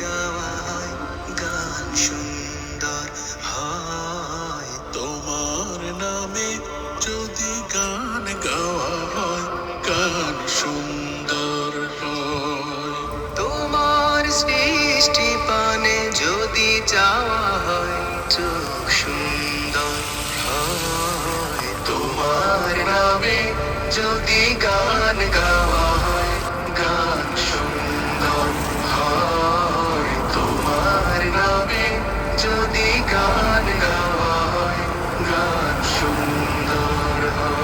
গাওয়া হয় গান সুন্দর হয়। তোমার নামে যদি গান গাওয়া হয় গান সুন্দর হয়। তোমার সৃষ্টি পানে যদি চাওয়া হয় চোখ সুন্দর হয়। তোমার নামে যদি গান গাওয়া হয় গান সুন্দর হয়। তোমার নামে যদি গান গাওয়া হয় গান সুন্দর হয়।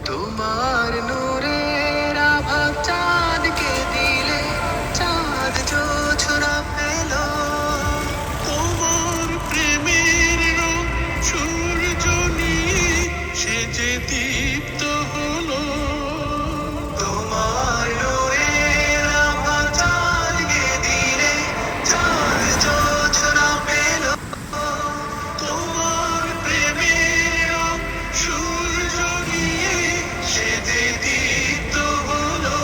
তোমার নূরের আভা চাঁদকে দিলে চাঁদ জোছনা পেল। তোমার প্রেমের রং সূর্য নিয়ে সে যে দীপ্ত হলো। তোমার নূরের আভা চাঁদকে দিলে চাঁদ জোছনা পেল। তোমার প্রেমের রং সূর্য নিয়ে সে যে দীপ্ত হলো।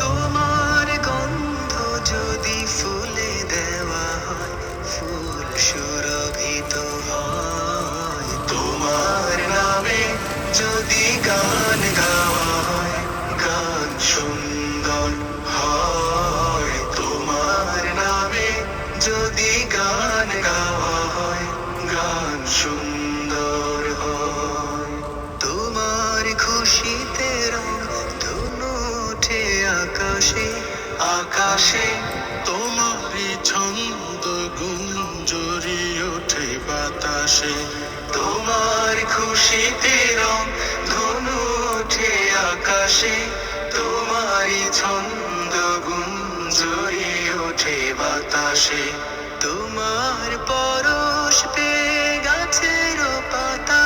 তোমার গন্ধ যদি ফুলে দেওয়া হয় ফুল সুরভিত হয়। তোমার নামে যদি গান গাওয়া হয় গান সুন্দর হয়। তোমার নামে যদি গান গাওয়া হয় গান সুন্দর হয়। তোমার খুশিতে রং ধনু ওঠে আকাশে আকাশে। তোমারই ছন্দ গুঞ্জরি ওঠে বাতাসে। তোমার খুশিতে রং ধনু ওঠে আকাশে। তোমারই ছন্দ গুঞ্জরি ওঠে বাতাসে। তোমার পরশ পেয়ে গাছের পাতা